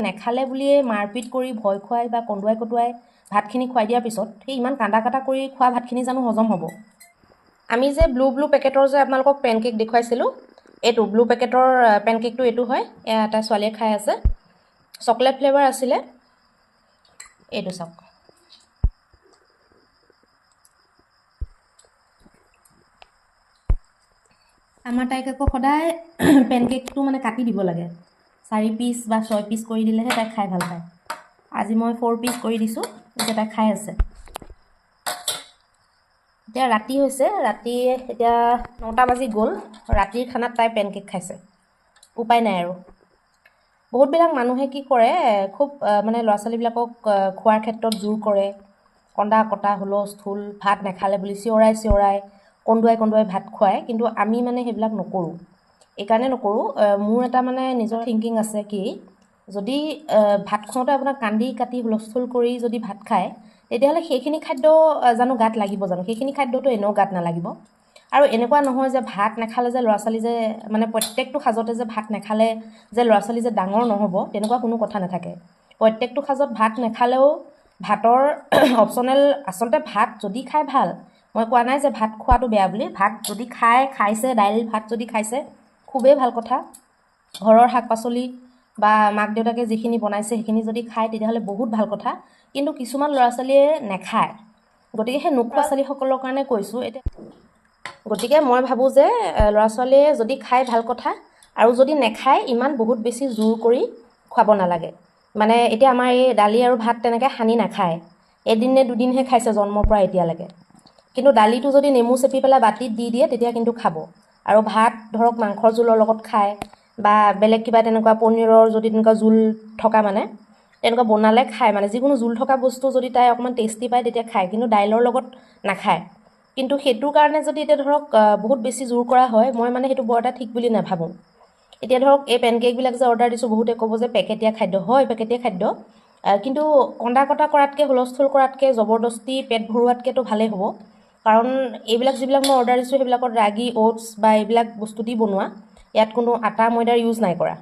নেখালে বুলিয়ে মাৰপিট কৰি ভয় খুৱাই বা কন্দুৱাই কটুৱাই ভাতখিনি খুৱাই দিয়াৰ পিছত সেই ইমান কান্দা কাটা কৰি খোৱা ভাতখিনি জানো হজম হ'ব? আমি যে ব্লু পেকেটৰ যে আপোনালোকক পেনকেক দেখুৱাইছিলোঁ, এইটো ব্লু পেকেটৰ পেনকেকটো এইটো হয়। এয়া এটা ছোৱালীয়ে খাই আছে, চকলেট ফ্লেভাৰ আছিলে। এইটো চাওক, আমাৰ তাইক আকৌ সদায় পেনকেকটো মানে কাটি দিব লাগে। 4 পিচ বা 6 পিচ কৰি দিলেহে তাই খাই ভাল পায়। আজি মই 4 পিচ কৰি দিছোঁ, এতিয়া তাই খাই আছে। এতিয়া ৰাতি হৈছে, ৰাতি এতিয়া 9টা বাজি গ'ল। ৰাতিৰ খানাত তাই পেনকেক খাইছে, উপায় নাই আৰু। বহুতবিলাক মানুহে কি কৰে, খুব মানে ল'ৰা ছোৱালীবিলাকক খোৱাৰ ক্ষেত্ৰত জোৰ কৰে, কন্দা কটা হুলস্থুল, ভাত নাখালে বুলি চিঞৰাই কন্দুৱাই ভাত খুৱায়। কিন্তু আমি মানে সেইবিলাক নকৰোঁ। এইকাৰণে নকৰোঁ, মোৰ এটা মানে নিজৰ থিংকিং আছে কি, যদি ভাত খাওঁতে আপোনাক কান্দি কাটি হুলস্থুল কৰি যদি ভাত খায়, তেতিয়াহ'লে সেইখিনি খাদ্য জানো গাত লাগিব জানো? সেইখিনি খাদ্যটো এনেও গাত নালাগিব। আৰু এনেকুৱা নহয় যে ভাত নাখালে যে ল'ৰা ছোৱালী যে মানে প্ৰত্যেকটো সাজতে যে ভাত নাখালে যে ল'ৰা ছোৱালী যে ডাঙৰ নহ'ব, তেনেকুৱা কোনো কথা নাথাকে। প্ৰত্যেকটো সাজত ভাত নাখালেও ভাতৰ অপশ্যনেল, আচলতে ভাত যদি খাই ভাল, মই কোৱা নাই যে ভাত খোৱাটো বেয়া বুলি। ভাত যদি খাইছে, দাইল ভাত যদি খাইছে, খুবেই ভাল কথা। ঘৰৰ শাক পাচলি বা মাক দেউতাকে যিখিনি বনাইছে সেইখিনি যদি খায়, তেতিয়াহ'লে বহুত ভাল কথা। কিন্তু কিছুমান ল'ৰা ছোৱালীয়ে নেখায়, গতিকে সেই নোখোৱা ছোৱালীসকলৰ কাৰণে কৈছোঁ। গতিকে মই ভাবোঁ যে ল'ৰা ছোৱালীয়ে যদি খায় ভাল কথা, আৰু যদি নেখায় ইমান বহুত বেছি জোৰ কৰি খুৱাব নালাগে। মানে এতিয়া আমাৰ এই দালি আৰু ভাত তেনেকৈ সানি নাখায়, এদিন নে দুদিনহে খাইছে জন্মৰ পৰা এতিয়ালৈকে। কিন্তু দালিটো যদি নেমু চেপি পেলাই বাতিত দি দিয়ে, তেতিয়া কিন্তু খাব। আৰু ভাত ধৰক মাংসৰ জোলৰ লগত খায় বা বেলেগ কিবা তেনেকুৱা পনীৰৰ যদি তেনেকুৱা জোল থকা মানে তেনেকুৱা বনালে খায়। মানে যিকোনো জোল থকা বস্তু যদি তাই অকণমান টেষ্টি পায় তেতিয়া খায়, কিন্তু দাইলৰ লগত নাখায়। কিন্তু সেইটোৰ কাৰণে যদি এতিয়া ধৰক বহুত বেছি জোৰ কৰা হয়, মই মানে সেইটো বৰ এটা ঠিক বুলি নাভাবোঁ। এতিয়া ধৰক এই পেনকেকবিলাক যে অৰ্ডাৰ দিছোঁ, বহুতে ক'ব যে পেকেটীয়া খাদ্য। হয়, পেকেটীয়া খাদ্য, কিন্তু কন্দা কটা কৰাতকৈ, হুলস্থুল কৰাতকৈ, জবৰদস্তি পেট ভৰোৱাতকৈতো ভালেই হ'ব। কাৰণ এইবিলাক যিবিলাক মই অৰ্ডাৰ দিছোঁ, সেইবিলাকত ৰাগী, অ'টছ বা এইবিলাক বস্তু দি বনোৱা। ইয়াত কোনো আটা ময়দাৰ ইউজ নাই কৰা।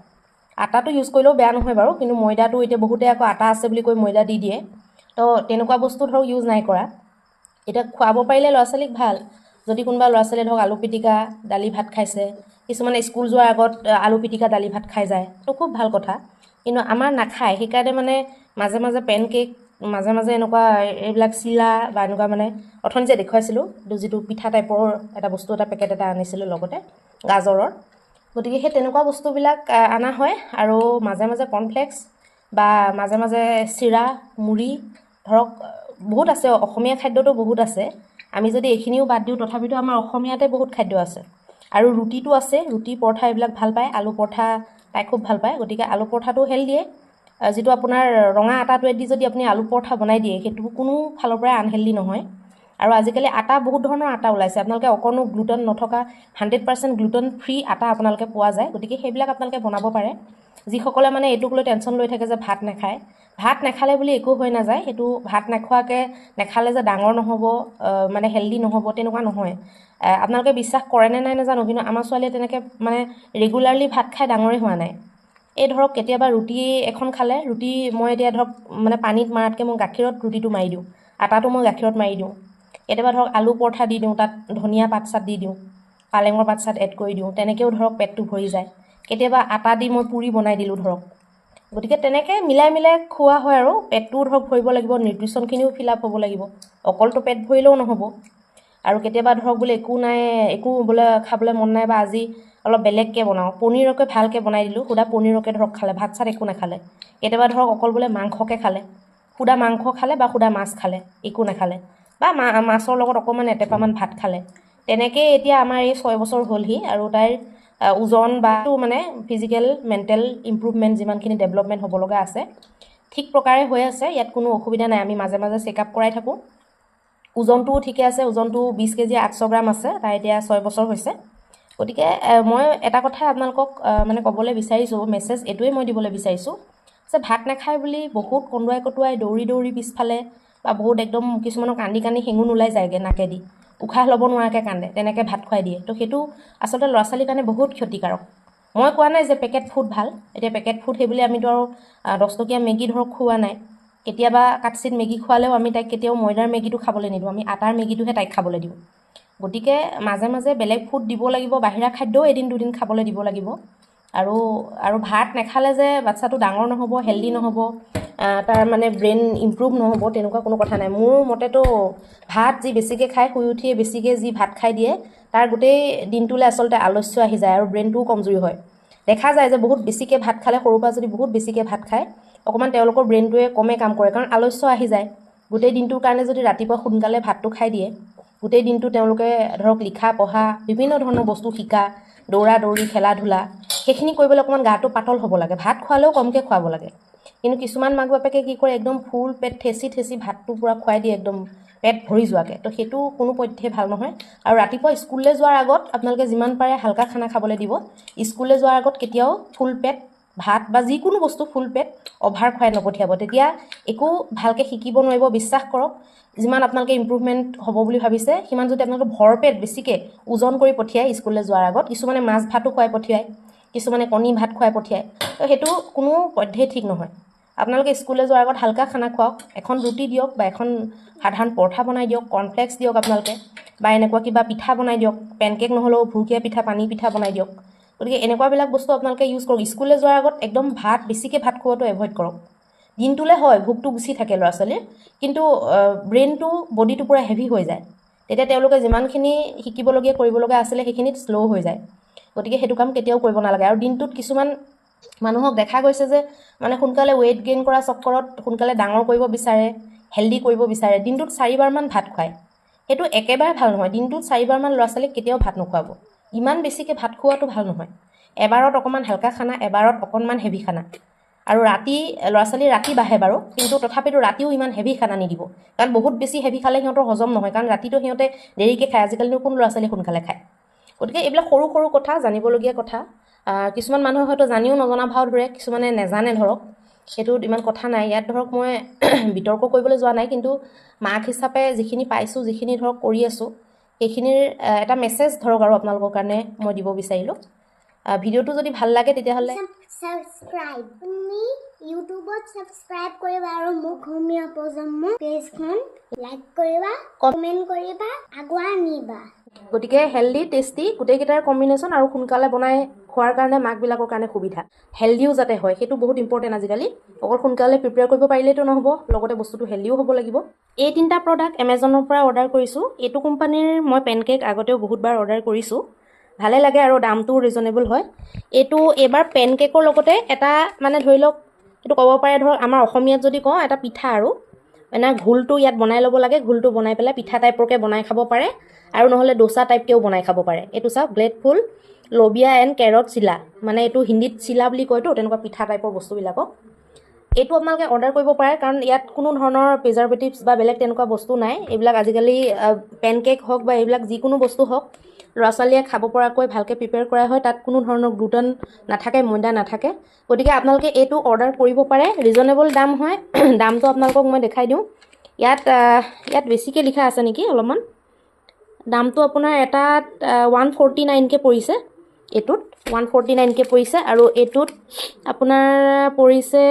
আটাটো ইউজ কৰিলেও বেয়া নহয় বাৰু, কিন্তু ময়দাটো এতিয়া বহুতে আকৌ আটা আছে বুলি কৈ ময়দা দি দিয়ে। তো তেনেকুৱা বস্তু ধৰক ইউজ নাই কৰা। এতিয়া খুৱাব পাৰিলে ল'ৰা ছোৱালীক ভাল। যদি কোনোবা ল'ৰা ছোৱালীয়ে ধৰক আলু পিটিকা দালি ভাত খাইছে, কিছুমানে স্কুল যোৱাৰ আগত আলু পিটিকা দালি ভাত খাই যায়, তো খুব ভাল কথা। কিন্তু আমাৰ নাখায়, সেইকাৰণে মানে মাজে মাজে পেনকেক, মাজে মাজে এনেকুৱা এইবিলাক চিৰা বা এনেকুৱা মানে অথনি যে দেখুৱাইছিলোঁ, যিটো পিঠা টাইপৰ এটা বস্তু, এটা পেকেট এটা আনিছিলোঁ লগতে গাজৰৰ। গতিকে সেই তেনেকুৱা বস্তুবিলাক অনা হয়। আৰু মাজে মাজে কৰ্ণফ্লেক্স বা মাজে মাজে চিৰা, মুড়ি, ধৰক বহুত আছে। অসমীয়া খাদ্যটো বহুত আছে। আমি যদি এইখিনিও বাদ দিওঁ, তথাপিতো আমাৰ অসমীয়াতে বহুত খাদ্য আছে। আৰু ৰুটিটো আছে, ৰুটি পৰঠা এইবিলাক ভাল পায়। আলু পৰঠা তাই খুব ভাল পায়। গতিকে আলু পৰঠাটো হেল্ডিয়ে। যিটো আপোনাৰ ৰঙা আটাটোৱেদি যদি আপুনি আলু পৰঠা বনাই দিয়ে, সেইটো কোনো ফালৰ পৰাই আনহেল্ডি নহয়। আৰু আজিকালি আটা বহুত ধৰণৰ আটা ওলাইছে, আপোনালোকে অকণো গ্লুটেন নথকা 100% গ্লুটেন ফ্ৰী আটা আপোনালোকে পোৱা যায়। গতিকে সেইবিলাক আপোনালোকে বনাব পাৰে। যিসকলে মানে এইটোক লৈ টেনশ্যন লৈ থাকে যে ভাত নাখায়, ভাত নাখালে বুলি একো হৈ নাযায়। সেইটো ভাত নাখোৱাকৈ নাখালে যে ডাঙৰ নহ'ব, মানে হেল্ডি নহ'ব, তেনেকুৱা নহয়। আপোনালোকে বিশ্বাস কৰে নে নাই নাজানো, কিন্তু আমাৰ ছোৱালীয়ে তেনেকৈ মানে ৰেগুলাৰলি ভাত খাই ডাঙৰেই হোৱা নাই। এই ধৰক কেতিয়াবা ৰুটি এখন খালে, ৰুটি মই এতিয়া ধৰক মানে পানীত মাৰাতকৈ মই গাখীৰত ৰুটিটো মাৰি দিওঁ, আটাটো মই গাখীৰত মাৰি দিওঁ। কেতিয়াবা ধৰক আলু পৰঠা দি দিওঁ, তাত ধনিয়া পাত চাত দি দিওঁ, পালেঙৰ পাত চাত এড কৰি দিওঁ, তেনেকৈও ধৰক পেটটো ভৰি যায়। কেতিয়াবা আটা দি মই পুৰি বনাই দিলোঁ ধৰক। গতিকে তেনেকৈ মিলাই খোৱা হয়। আৰু পেটটোও ধৰক ভৰিব লাগিব, নিউট্ৰিশ্যনখিনিও ফিল আপ হ'ব লাগিব, অকলটো পেট ভৰিলেও নহ'ব। আৰু কেতিয়াবা ধৰক বোলে একো নাই, একো বোলে খাবলৈ মন নাই, বা আজি অলপ বেলেগকৈ বনাওঁ, পনীৰকে ভালকৈ বনাই দিলোঁ, সুদা পনীৰকে ধৰক খালে, ভাত চাত একো নাখালে। কেতিয়াবা ধৰক অকল বোলে মাংসকে খালে, সুদা মাংস খালে বা সুদা মাছ খালে, একো নাখালে, বা মাছৰ লগত অকণমান এটেপামান ভাত খালে। তেনেকেই এতিয়া আমাৰ এই 6 বছৰ হ'লহি, আৰু তাইৰ ওজন বা মানে ফিজিকেল মেণ্টেল ইম্প্ৰুভমেণ্ট যিমানখিনি ডেভেলপমেণ্ট হ'ব লগা আছে, ঠিক প্ৰকাৰে হৈ আছে। ইয়াত কোনো অসুবিধা নাই। আমি মাজে মাজে চেকআপ কৰাই থাকোঁ। ওজনটোও ঠিকে আছে, ওজনটো 20 কেজি 800 গ্ৰাম আছে। তাই এতিয়া 6 বছৰ হৈছে। গতিকে মই এটা কথাই আপোনালোকক মানে ক'বলৈ বিচাৰিছোঁ, মেছেজ এইটোৱে মই দিবলৈ বিচাৰিছোঁ যে ভাত নাখায় বুলি বহুত কন্দুৱাই কটুৱাই দৌৰি পিছফালে, বা বহুত একদম কিছুমানৰ কান্দি শেঙুন ওলাই যায়গৈ নাকেদি, উশাহ ল'ব নোৱাৰাকৈ কান্দে, তেনেকৈ ভাত খুৱাই দিয়ে। তো সেইটো আচলতে ল'ৰা ছোৱালীৰ কাৰণে বহুত ক্ষতিকাৰক। মই কোৱা নাই যে পেকেট ফুড ভাল, এতিয়া পেকেট ফুড সেইবুলি আমিতো আৰু 10 টকীয়া মেগী ধৰক খোৱা নাই। কেতিয়াবা কাটচিত মেগী খোৱালেও আমি তাইক কেতিয়াও ময়দাৰ মেগীটো খাবলৈ নিদিওঁ, আমি আটাৰ মেগীটোহে তাইক খাবলৈ দিওঁ। গতিকে মাজে মাজে বেলেগ ফুড দিব লাগিব, বাহিৰা খাদ্যও এদিন দুদিন খাবলৈ দিব লাগিব। আৰু ভাত নাখালে যে বাচ্চাটো ডাঙৰ নহ'ব, হেল্ডি নহ'ব, তাৰ মানে ব্ৰেইন ইম্প্ৰুভ নহ'ব, তেনেকুৱা কোনো কথা নাই। মোৰ মতেতো ভাত যি বেছিকৈ খায়, শুই উঠিয়ে বেছিকৈ যি ভাত খাই দিয়ে, তাৰ গোটেই দিনটোলৈ আচলতে আলস্য আহি যায় আৰু ব্ৰেইনটোও কমজুৰি হয়। দেখা যায় যে বহুত বেছিকৈ ভাত খালে, সৰুৰ পৰা যদি বহুত বেছিকৈ ভাত খায়, অকণমান তেওঁলোকৰ ব্ৰেইনটোৱে কমে কাম কৰে, কাৰণ আলস্য আহি যায়। গোটেই দিনটোৰ কাৰণে যদি ৰাতিপুৱা সোনকালে ভাতটো খাই দিয়ে, গোটেই দিনটো তেওঁলোকে ধৰক লিখা পঢ়া বিভিন্ন ধৰণৰ বস্তু শিকা, দৌৰা দৌৰি খেলা ধূলা সেইখিনি কৰিবলৈ অকণমান গাটো পাতল হ'ব লাগে। ভাত খোৱালেও কমকৈ খুৱাব লাগে। কিন্তু কিছুমান মাক বাপেকে কি কৰে, একদম ফুল পেট ঠেচি ভাতটো পূৰা খুৱাই দিয়ে, একদম পেট ভৰি যোৱাকৈ। তো সেইটো কোনো পধ্যে ভাল নহয়। আৰু ৰাতিপুৱা স্কুললৈ যোৱাৰ আগত আপোনালোকে যিমান পাৰে হালকা খানা খাবলৈ দিব। স্কুললৈ যোৱাৰ আগত কেতিয়াও ফুল পেট ভাত বা যিকোনো বস্তু ফুল পেট অভাৰ খুৱাই নপঠিয়াব, তেতিয়া একো ভালকৈ শিকিব নোৱাৰিব। বিশ্বাস কৰক, যিমান আপোনালোকে ইম্প্ৰুভমেণ্ট হ'ব বুলি ভাবিছে, সিমান যদি আপোনালোকে ভৰপেট বেছিকৈ ওজন কৰি পঠিয়ায় স্কুললৈ যোৱাৰ আগত, কিছুমানে মাছ ভাতো খুৱাই পঠিয়ায়, কিছুমানে কণী ভাত খুৱাই পঠিয়ায়, তো সেইটো কোনো পধ্যেই ঠিক নহয়। আপোনালোকে স্কুললৈ যোৱাৰ আগত হালকা খানা খুৱাওক, এখন ৰুটি দিয়ক বা এখন সাধাৰণ পৰঠা বনাই দিয়ক, কৰ্ণফ্লেক্স দিয়ক আপোনালোকে, বা এনেকুৱা কিবা পিঠা বনাই দিয়ক, পেনকেক নহ'লেও ভুৰুকীয়া পিঠা, পানী পিঠা বনাই দিয়ক। গতিকে এনেকুৱাবিলাক বস্তু আপোনালোকে ইউজ কৰক। স্কুললৈ যোৱাৰ আগত একদম বেছিকৈ ভাত খোৱাটো এভইড কৰক। দিনটোলৈ হয় ভোকটো গুচি থাকে ল'ৰা ছোৱালীৰ, কিন্তু ব্ৰেইনটো বডিটো পূৰা হেভি হৈ যায়। তেতিয়া তেওঁলোকে যিমানখিনি শিকিবলগীয়া কৰিবলগীয়া আছিলে সেইখিনিত শ্ল' হৈ যায়। গতিকে সেইটো কাম কেতিয়াও কৰিব নালাগে। আৰু দিনটোত কিছুমান মানুহক দেখা গৈছে যে মানে সোনকালে ৱেইট গেইন কৰা চক্কৰত সোনকালে ডাঙৰ কৰিব বিচাৰে, হেল্ডি কৰিব বিচাৰে, দিনটোত 4বাৰমান ভাত খুৱায়। সেইটো একেবাৰে ভাল নহয়। দিনটোত 4বাৰমান ল'ৰা ছোৱালীক কেতিয়াও ভাত নোখোৱাব। ইমান বেছিকৈ ভাত খোৱাটো ভাল নহয়। এবাৰত অকণমান হালকা খানা, এবাৰত অকণমান হেভি খানা। আৰু ৰাতি ল'ৰা ছোৱালী ৰাতি বাঢ়ে বাৰু, কিন্তু তথাপিতো ৰাতিও ইমান হেভি খানা নিদিব, কাৰণ বহুত বেছি হেভি খালে সিহঁতৰ হজম নহয়, কাৰণ ৰাতিটো সিহঁতে দেৰিকৈ খায়। আজিকালিনো কোন ল'ৰা ছোৱালী সোনকালে খায়। গতিকে এইবিলাক সৰু সৰু কথা, জানিবলগীয়া কথা। কিছুমান মানুহে হয়তো জানিও নজনা ভাও ধৰে, কিছুমানে নেজানে ধৰক, সেইটোত ইমান কথা নাই। ইয়াত ধৰক মই বিতৰ্ক কৰিবলৈ যোৱা নাই, কিন্তু মাক হিচাপে যিখিনি পাইছোঁ, যিখিনি ধৰক কৰি আছোঁ, সেইখিনিৰ এটা মেছেজ ধৰক আৰু আপোনালোকৰ কাৰণে মই দিব বিচাৰিলোঁ। ভিডিঅ'টো যদি ভাল লাগে তেতিয়াহ'লে সাবস্ক্ৰাইব, তুমি ইউটিউবত সাবস্ক্ৰাইব কৰিবা আৰু মোক অসমীয়া প্ৰজন্ম পেজখন লাইক কৰিবা, কমেণ্ট কৰিবা, আগুৱাই নিবা। গতিকে হেল্ডি টেষ্টি গোটেইকেইটাৰ কম্বিনেশ্যন আৰু সোনকালে বনাই খোৱাৰ কাৰণে মাকবিলাকৰ কাৰণে সুবিধা। হেল্ডিও যাতে হয় সেইটো বহুত ইম্পৰ্টেণ্ট আজিকালি। অকল সোনকালে প্ৰিপেয়াৰ কৰিব পাৰিলেতো নহ'ব, লগতে বস্তুটো হেল্ডিও হ'ব লাগিব। এই 3টা প্ৰডাক্ট এমেজনৰ পৰা অৰ্ডাৰ কৰিছোঁ। এইটো কোম্পানীৰ মই পেনকেক আগতেও বহুতবাৰ অৰ্ডাৰ কৰিছোঁ, ভালে লাগে আৰু দামটোও ৰিজনেবল হয়। এইটো এইবাৰ পেনকেকৰ লগতে এটা মানে ধৰি লওক, এইটো ক'ব পাৰে ধৰক আমাৰ অসমীয়াত যদি কওঁ, এটা পিঠা আৰু মানে ঘোলটো ইয়াত বনাই ল'ব লাগে। ঘোলটো বনাই পেলাই পিঠা টাইপৰকৈ বনাই খাব পাৰে, আৰু নহ'লে ডোচা টাইপকৈও বনাই খাব পাৰে। এইটো চাওক, গ্লেডফুল লবিয়া এণ্ড কেৰট চিলা, মানে এইটো হিন্দীত চিলা বুলি কয়তো, তেনেকুৱা পিঠা টাইপৰ বস্তুবিলাকক। এইটো আপোনালোকে অৰ্ডাৰ কৰিব পাৰে, কাৰণ ইয়াত কোনো ধৰণৰ প্ৰিজাৰ্ভেটিভছ বা বেলেগ তেনেকুৱা বস্তু নাই। এইবিলাক আজিকালি পেনকেক হওক বা এইবিলাক যিকোনো বস্তু হওক, ল'ৰা ছোৱালীয়ে খাব পৰাকৈ ভালকৈ প্ৰিপেয়াৰ কৰা হয়। তাত কোনো ধৰণৰ গ্লুটেন নাথাকে, ময়দা নাথাকে। গতিকে আপোনালোকে এইটো অৰ্ডাৰ কৰিব পাৰে, ৰিজনেবল দাম হয়। দামটো আপোনালোকক মই দেখাই দিওঁ। ইয়াত বেছিকৈ লিখা আছে নেকি অলপমান। দামটো আপোনাৰ এটাত 149কৈ পৰিছে, এইটোত 149কৈ পৰিছে, আৰু এইটোত আপোনাৰ পৰিছে,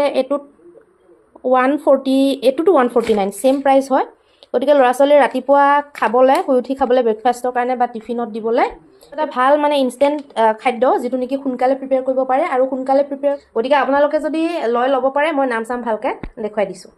এইটোতো 149, ছেইম প্ৰাইচ হয়। গতিকে ল'ৰা ছোৱালীয়ে ৰাতিপুৱা খাবলৈ, শুই উঠি খাবলৈ, ব্ৰেকফাষ্টৰ কাৰণে বা টিফিনত দিবলৈ এটা ভাল মানে ইনষ্টেণ্ট খাদ্য, যিটো নেকি সোনকালে প্ৰিপেয়াৰ কৰিব পাৰে আৰু সোনকালে গতিকে আপোনালোকে যদি ল'ব পাৰে, মই নাম চাম ভালকৈ দেখুৱাই দিছোঁ।